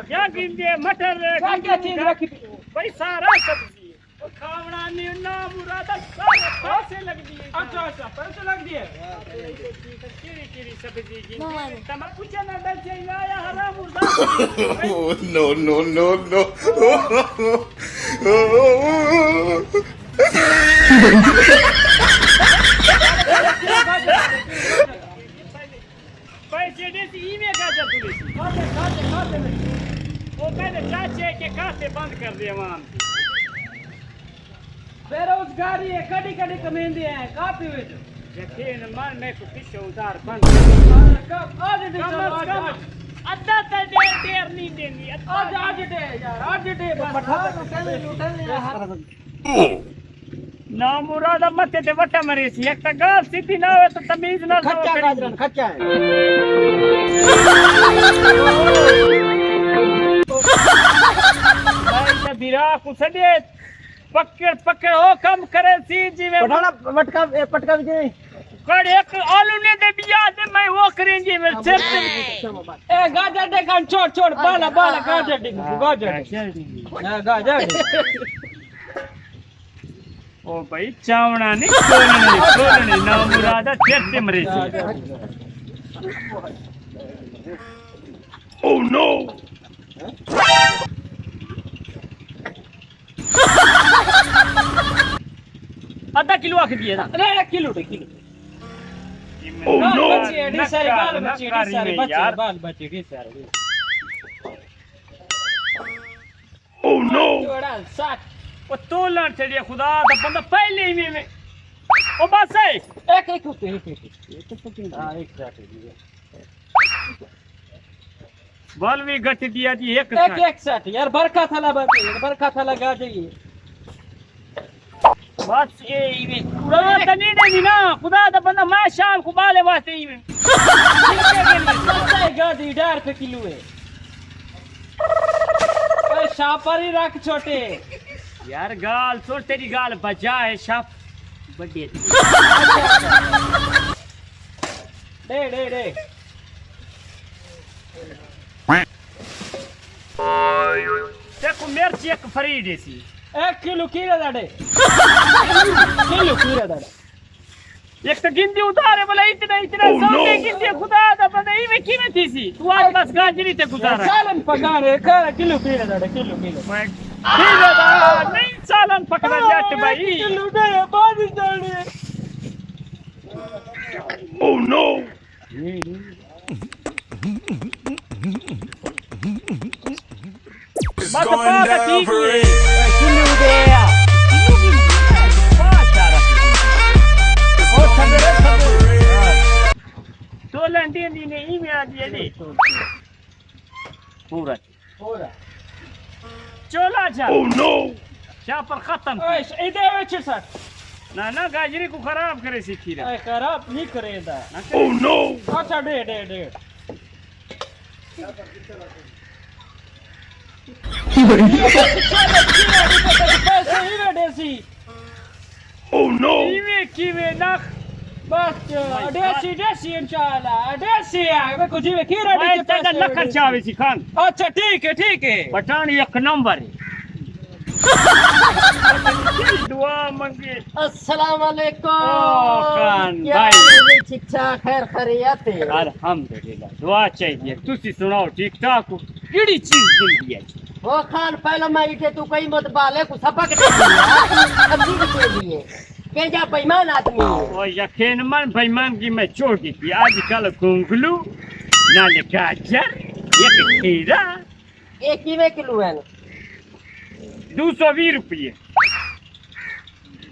क्या गिनते मटर क्या चीज रखी भाई सारा सब्जी और खावड़ा नहीं ना मुरादा सारे पैसे लग दिए। अच्छा अच्छा पैसे लग दिए तेरी सब्जी की तम कुछ ना दल चाहिए आया हराम मुर्दा। No, no, no, no. पैसे देती ईमेल गाजर पुलिस खाते में वो कहते चाचे के खाते बंद कर दिए वहां बेरोजगारी है कड़ी कड़ी कमेंदे हैं काफी हुए यकीन मान मैं को पीछे उधार बंद आज दे अद्धा तो देर नहीं देनी आज दे यार आज दे पठा ना मुरादा मते ते वटा मरे सी एक गाल सीधी ना हो तो तमीज ना खच्चा गाजरन खच्चा है भाई ते बिरा को सदे पकड़ पकड़ हो कम करे सी जी में पठाना मटका पटका विजय कड़ एक आलू ने दे बिया दे मैं वो करेंगे मैं सिर ए गाजर दे कान छोड़ छोड़ बाला बाला गाजर दे गाजर गाजर ओ भाई चावना नहीं खोलने ना मुरादा चेते मरे Oh no! आधा किलो आख दिए ना अरे किलो दे किलो Oh no! बच्चे सारे बाल बच्चे बाल बच्चे सारे Oh no! जोड़ा साथ वो तोलन चढ़िए खुदा दा बंदा पहले ही में ओ बस है एक होते एक हां एक साथ दिए बल भी गट दिया जी एक साथ यार बरखा थाला लगा जाइए बस ये पूरा तनी नहीं ना खुदा दा बंदा मैं शाम को बाले वास्ते ही में गाड़ी 1.5 रुपए किलो है ओए शापर ही रख छोटे यार गाल छोड़ तेरी गाल बजा है शाप बड़ी दे देखो मिर्ची एक फरीड है सी 1 किलो कीड़ा दाड़े एक तो गिनती उतारे बोला इतना सोने गिनती खुदा दा बंदा ई में कीमत थी सी तू आज बस गाजरी ते गुजारा सालन पगार है किलो कीड़ा दाड़े किलो नहीं सालन पकड़ा जट भाई किलो दे बाद जाने Oh no! It's going down for it. तो लंडी ने ई में आ दिए नहीं पूरा चोला जा Oh no! क्या पर खत्म ए दे अच्छे सर ना गाजरी को खराब करे सी खीरा खराब नहीं करेगा Oh no! अच्छा दे Oh no! कीवे ना बस देसी इंशाल्लाह देसी है कुछ भी खीरा दे के लखन चावे सी खान अच्छा ठीक है पठान एक नंबर है दुआ मंगे अस्सलाम वालेकुम खान भाई ठीक ठाक खैर खैरियत है अल्हम्दुलिल्लाह दुआ चाहिए तुसी सुनाओ ठीक ठाक हो केड़ी चीज जल्दी है वो खान पहले मैं इटे तू कई मत बाले को सपक दे सब्जी के लिए के जा बेईमान आदमी ओ यकीन मन बेईमान की मैं छोड़ दी थी आजकल गुंगलू नाले गाजर एक खीरा एक किलो किलो है 220 रुपये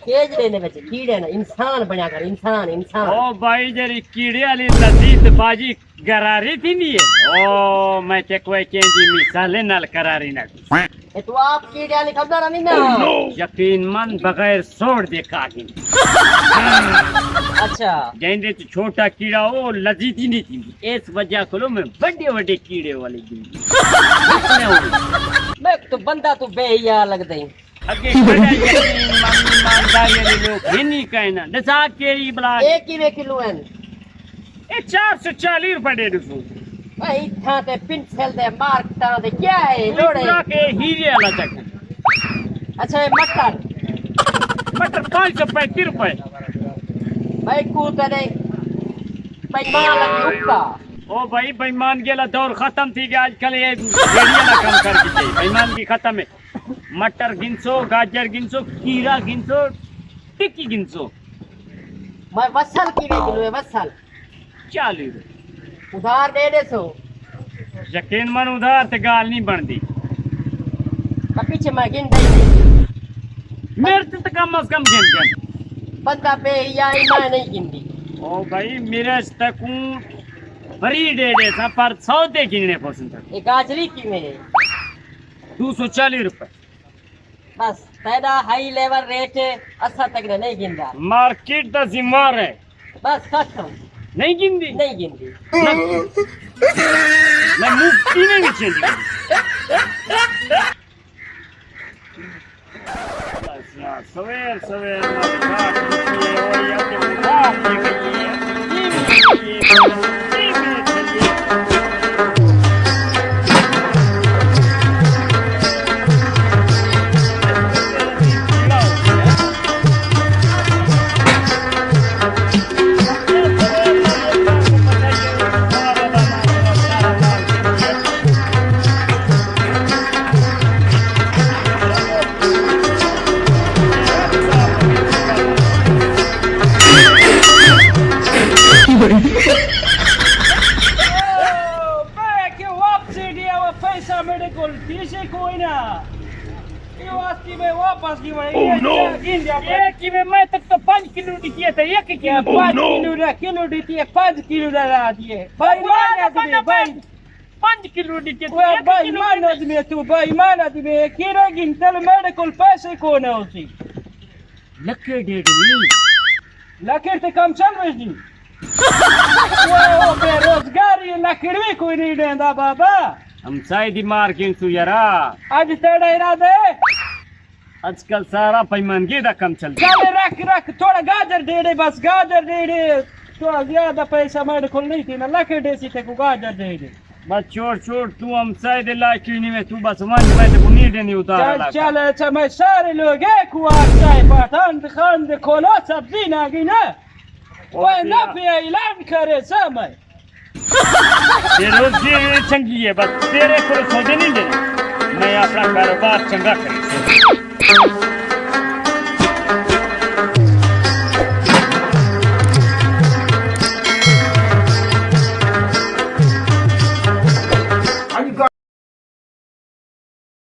तेज लेने बच्चे कीड़े ना इंसान बना कर इंसान ओ भाई जरी कीड़े वाली लजीज बाजी गरारी थी नहीं है ओ मैं ते कोई चेंजी मिसाले नाल करारी ना ये तो आप कीड़ा निकलता नहीं ना। Oh no! यकीन मन बगैर सोड़ दे कागिन अच्छा जैसे तो छोटा कीड़ा हो लजीती नहीं थी इस वजह को मैं बड़े बड़े कीड़े वाले गिनती मैं तो बंदा तो बेहिया लगता है। अगे बड़ा यकीन मन ईमानदारी वाले लोग हिनी कहना दसा केरी बला एक ही किलो है ए 440 रुपए दे दो भाई था ते पिंसल दे मार्क ता दे क्या है लोड़े पूरा के हीरे वाला चक अच्छा ये मटर मटर 535 रुपए भाई कूता दे भाई मां लगी उक्का ओ भाई बेईमान गेला दौर खत्म थी गया आजकल ये रेडियो ना काम कर दी बेईमान की खत्म है मटर गिनसो गाजर गिनसो खीरा गिनसो टिक्की गिनसो मैं वसल की किलो है वसल 40 रुपए उधार दे दे सो यकीन मन उधार ते गाल नहीं बनती पीछे मैं गिन दे मेरे से तो कम से कम गिन गिन बंदा पे या मैं नहीं गिनती ओ भाई मेरे तक बड़ी दे दे सा पर 100 दे गिनने पसंद ये गाजरी की में 240 रुपए बस पैदा हाई लेवल रेट अच्छा तक नहीं गिनता मार्केट दा जिम्मेवार है बस खत्म नहीं गिनती नहीं गिनती मैं मुफ्ती में नहीं चली बस यार सवेर सवेर और या के बाप ये गई है Oh no! मैं तक तो 5 किलो दिए थे 1 किलो 5 किलो दिए 5 किलो डरा दिए भाई भाई 5 किलो दिए भाई मान आदमी तू भाई मान आदमी किलो गिनतल मेडिकल पैसे कौन है उसी लके डेढ़ नहीं लके ते कम चल रही वो बेरोजगारी लकड़ी कोई नहीं देंदा बाबा हम शायद ही मार के यारा आज तेरा इरादा है आजकल सारा पैमानगी का कम चलता है रख रख थोड़ा गाजर दे दे बस गाजर दे दे थोड़ा ज्यादा पैसा मेरे को नहीं थी ना लके दे सी को गाजर दे दे बस छोड़ छोड़ तू हम शायद लाइकी में तू बस वन में तो नीड नहीं उतार चल अच्छा मैं सारे लोग एक हुआ चाय पठान खान दे खोलो सब्जी ना गी ना वो ना पे ऐलान करे समय रोजी चंगी है बस तेरे को सौदे नहीं देना मैं अपना कारोबार चंगा करूँ